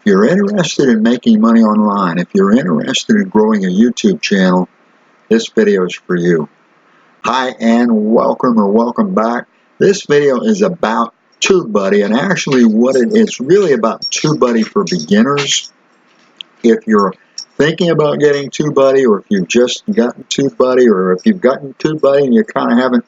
If you're interested in making money online, if you're interested in growing a YouTube channel, this video is for you. Hi and welcome back. This video is about TubeBuddy, and actually it's really about TubeBuddy for Beginners. If you're thinking about getting TubeBuddy, or if you've just gotten TubeBuddy, or if you've gotten TubeBuddy and you kind of haven't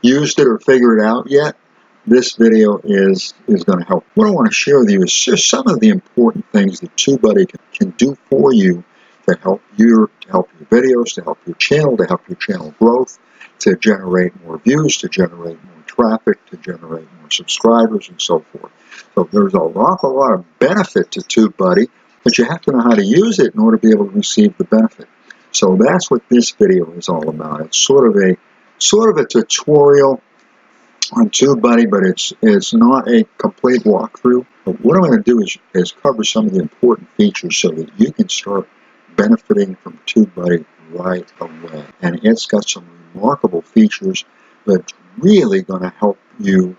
used it or figured it out yet, this video is going to help. What I want to share with you is just some of the important things that TubeBuddy can do for you to help your videos, to help your channel growth, to generate more views, to generate more traffic, to generate more subscribers, and so forth. So there's an awful lot of benefit to TubeBuddy, but you have to know how to use it in order to be able to receive the benefit. So that's what this video is all about. It's sort of a tutorial on TubeBuddy, but it's not a complete walkthrough. But what I'm going to do is cover some of the important features so that you can start benefiting from TubeBuddy right away. And it's got some remarkable features that's really going to help you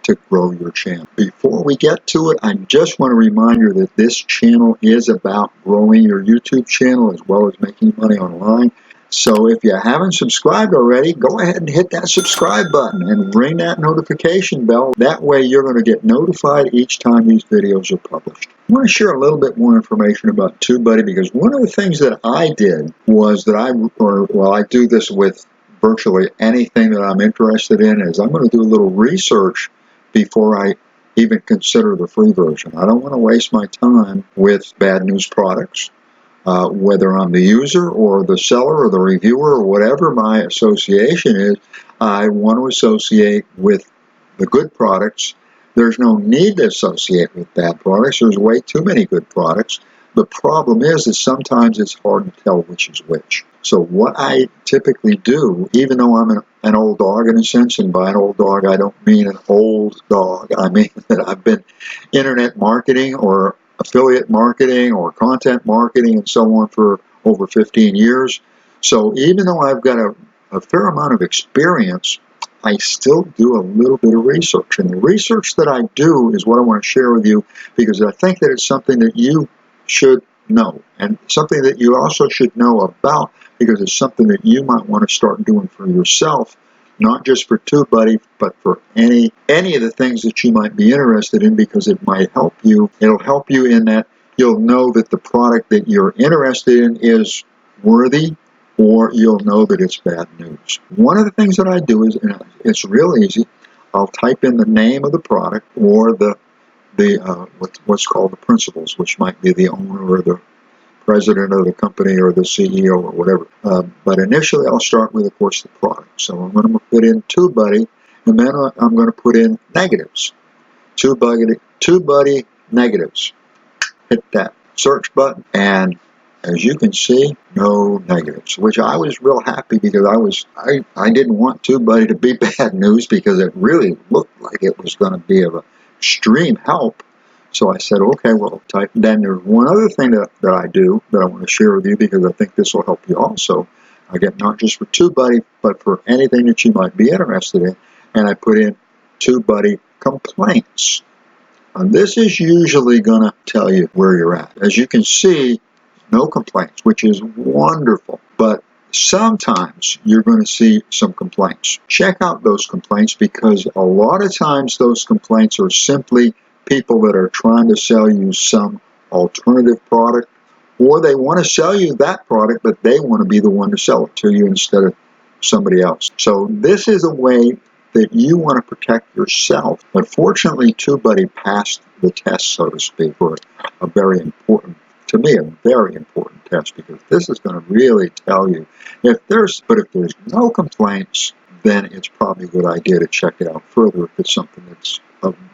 to grow your channel. Before we get to it, I just want to remind you that this channel is about growing your YouTube channel as well as making money online. So if you haven't subscribed already, go ahead and hit that subscribe button and ring that notification bell. That way you're going to get notified each time these videos are published. I want to share a little bit more information about TubeBuddy, because one of the things that I did was that I do this with virtually anything that I'm interested in, is I'm going to do a little research before I even consider the free version. I don't want to waste my time with bad news products. Whether I'm the user or the seller or the reviewer or whatever my association is, I want to associate with the good products. There's no need to associate with bad products. There's way too many good products. The problem is that sometimes it's hard to tell which is which. So what I typically do, even though I'm an old dog in a sense, and by an old dog I don't mean an old dog, I mean that I've been internet marketing or affiliate marketing or content marketing and so on for over 15 years. So even though I've got a fair amount of experience, I still do a little bit of research. And the research that I do is what I want to share with you, because I think that it's something that you should know, and something that you also should know about, because it's something that you might want to start doing for yourself, not just for TubeBuddy, but for any of the things that you might be interested in, because it might help you. It'll help you in that you'll know that the product that you're interested in is worthy, or you'll know that it's bad news. One of the things that I do is, and it's real easy, I'll type in the name of the product or what's called the principals, which might be the owner or the president of the company or the CEO or whatever. But initially I'll start with, of course, the product. So I'm going to put in TubeBuddy, and then I'm going to put in negatives. TubeBuddy negatives. Hit that search button, and as you can see, no negatives, which I was real happy, because I didn't want TubeBuddy to be bad news, because it really looked like it was going to be of extreme help. So I said, okay, well, type. Then there's one other thing that I do that I want to share with you, because I think this will help you also. Again, not just for TubeBuddy, but for anything that you might be interested in. And I put in TubeBuddy complaints. And this is usually going to tell you where you're at. As you can see, no complaints, which is wonderful. But sometimes you're going to see some complaints. Check out those complaints, because a lot of times those complaints are simply people that are trying to sell you some alternative product, or they want to sell you that product, but they want to be the one to sell it to you instead of somebody else. So this is a way that you want to protect yourself. But fortunately, TubeBuddy passed the test, so to speak, or a very important test, because this is going to really tell you if there's no complaints, then it's probably a good idea to check it out further if it's something that's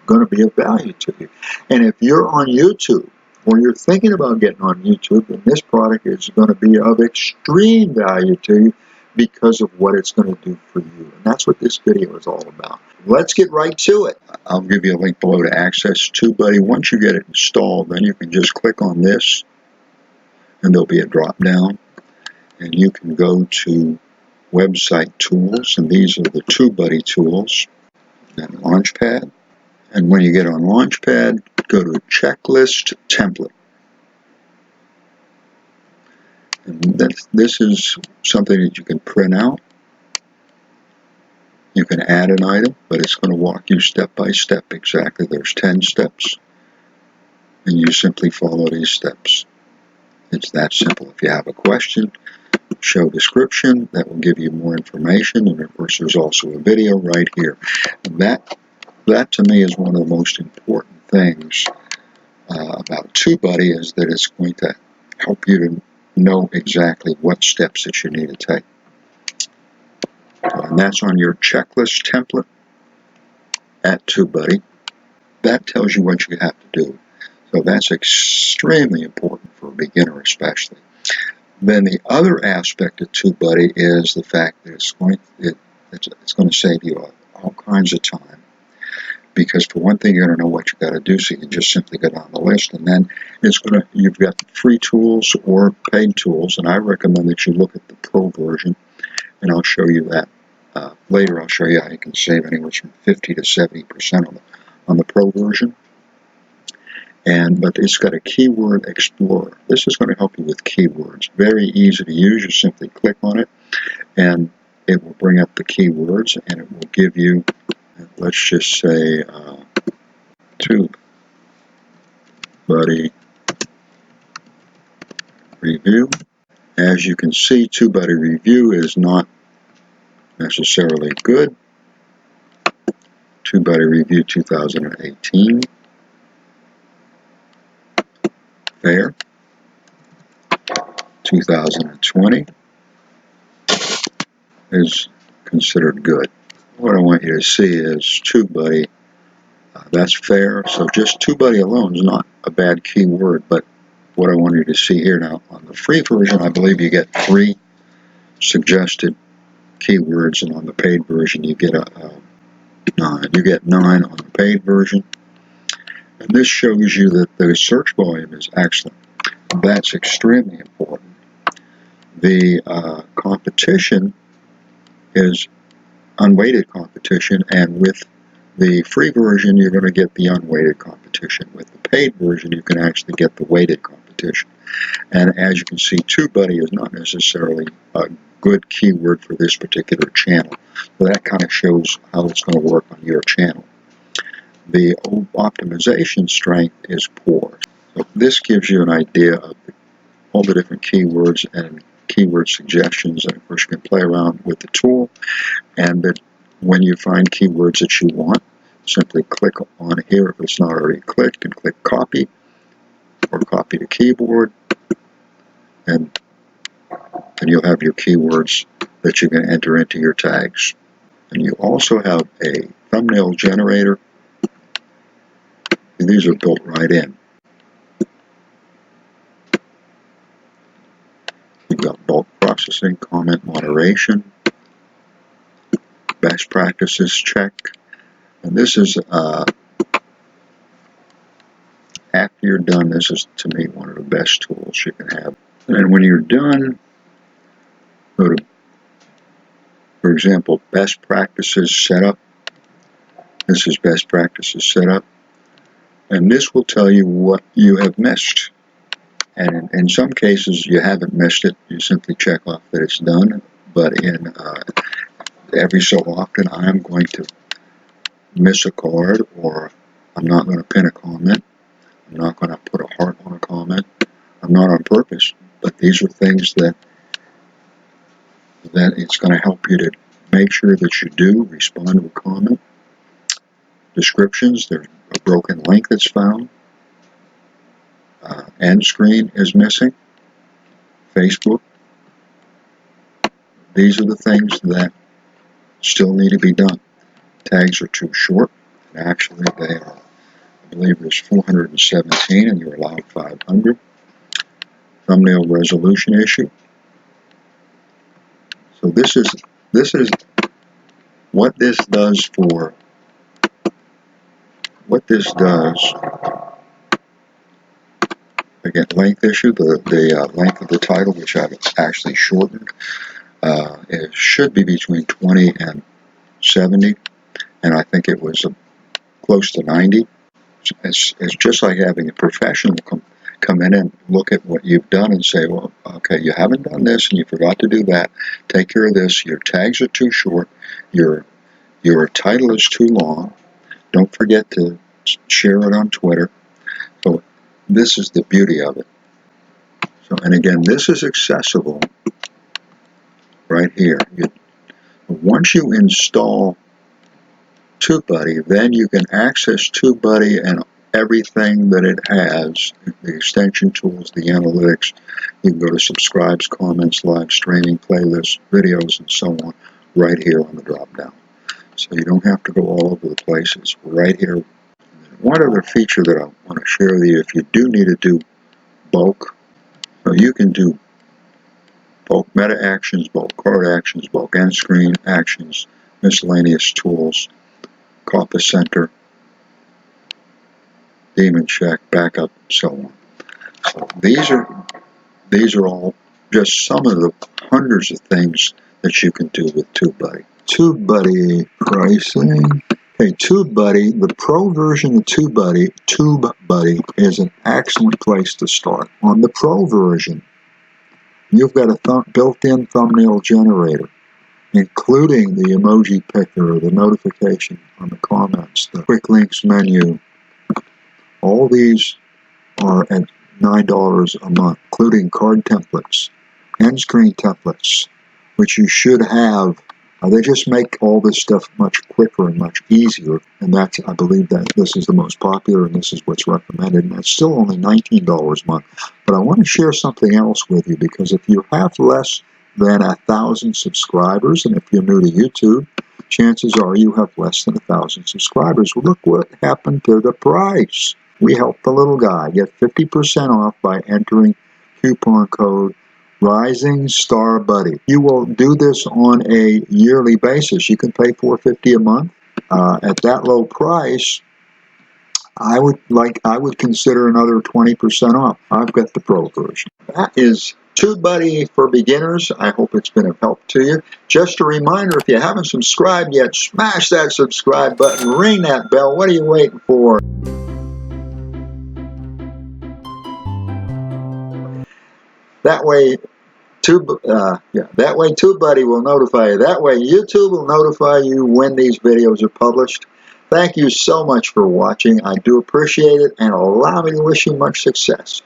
going to be of value to you. And if you're on YouTube, or you're thinking about getting on YouTube, then this product is going to be of extreme value to you, because of what it's going to do for you. And that's what this video is all about. Let's get right to it. I'll give you a link below to access TubeBuddy. Once you get it installed, then you can just click on this, and there'll be a drop down, and you can go to website tools, and these are the TubeBuddy tools, then Launchpad. And when you get on Launchpad, go to Checklist Template. And this is something that you can print out. You can add an item, but it's going to walk you step by step exactly. There's 10 steps, and you simply follow these steps. It's that simple. If you have a question, show description. That will give you more information, and of course there's also a video right here. And that to me is one of the most important things about TubeBuddy, is that it's going to help you to know exactly what steps that you need to take. And that's on your checklist template at TubeBuddy. That tells you what you have to do. So that's extremely important for a beginner especially. Then the other aspect of TubeBuddy is the fact that it's going to save you all kinds of time. Because for one thing, you're going to know what you got to do, so you can just simply go down the list, and then you've got free tools or paid tools, and I recommend that you look at the Pro version, and I'll show you that later. I'll show you how you can save anywhere from 50 to 70% on the Pro version. But it's got a keyword explorer. This is going to help you with keywords. Very easy to use. You simply click on it, and it will bring up the keywords, and it will give you, let's just say, TubeBuddy Review. As you can see, TubeBuddy Review is not necessarily good. TubeBuddy Review 2018. Fair. 2020 is considered good. What I want you to see is TubeBuddy. That's fair. So just TubeBuddy alone is not a bad keyword, but what I want you to see here now, on the free version, I believe you get 3 suggested keywords, and on the paid version you get 9. You get 9 on the paid version, and this shows you that the search volume is excellent. That's extremely important. The competition is unweighted competition, and with the free version you're going to get the unweighted competition. With the paid version you can actually get the weighted competition. And as you can see, TubeBuddy is not necessarily a good keyword for this particular channel. So that kind of shows how it's going to work on your channel. The optimization strength is poor. So this gives you an idea of all the different keywords and keyword suggestions, and of course you can play around with the tool, and that when you find keywords that you want, simply click on here if it's not already clicked, and click copy or copy to keyboard, and you'll have your keywords that you can enter into your tags. And you also have a thumbnail generator, and these are built right in. You've got bulk processing, comment moderation, best practices check, and this is after you're done, this is to me one of the best tools you can have. And when you're done, go to, for example, best practices setup. This is best practices setup, and this will tell you what you have missed. And in some cases you haven't missed it, you simply check off that it's done. But in every so often I'm going to miss a card, or I'm not going to pin a comment, I'm not going to put a heart on a comment. I'm not on purpose, but these are things that it's going to help you to make sure that you do respond to a comment. Descriptions, there's a broken link that's found. End screen is missing. Facebook. These are the things that still need to be done. Tags are too short, and actually they are, I believe there's 417 and you're allowed 500. Thumbnail resolution issue. So this is what this does for, again, length issue, the length of the title, which I've actually shortened, it should be between 20 and 70, and I think it was close to 90. It's just like having a professional come in and look at what you've done and say, well, okay, you haven't done this and you forgot to do that. Take care of this. Your tags are too short. Your title is too long. Don't forget to share it on Twitter. So this is the beauty of it. So, and again, this is accessible right here. Once you install TubeBuddy, then you can access TubeBuddy and everything that it has, the extension tools, the analytics. You can go to subscribes, comments, live streaming, playlists, videos, and so on, right here on the drop down. So you don't have to go all over the place. It's right here. One other feature that I want to share with you, if you do need to do bulk, so you can do bulk meta actions, bulk card actions, bulk end screen actions, miscellaneous tools, Copper Center, Daemon Check, Backup, so on. So these are all just some of the hundreds of things that you can do with TubeBuddy. TubeBuddy pricing. Hey, TubeBuddy, the pro version of TubeBuddy is an excellent place to start. On the pro version, you've got a built-in thumbnail generator, including the emoji picker, the notification on the comments, the quick links menu. All these are at $9 a month, including card templates, end screen templates, which you should have. They just make all this stuff much quicker and much easier, and I believe that this is the most popular and this is what's recommended, and that's still only $19 a month. But I want to share something else with you, because if you have less than 1,000 subscribers, and if you're new to YouTube, chances are you have less than 1,000 subscribers. Well, look what happened to the price. We helped the little guy get 50% off by entering coupon code Rising Star Buddy. You will do this on a yearly basis. You can pay $4.50 a month. At that low price, I would consider another 20% off. I've got the pro version. That is TubeBuddy for Beginners. I hope it's been of help to you. Just a reminder, if you haven't subscribed yet, smash that subscribe button, ring that bell. What are you waiting for? That way, TubeBuddy will notify you. That way, YouTube will notify you when these videos are published. Thank you so much for watching. I do appreciate it, and allow me to wish you much success.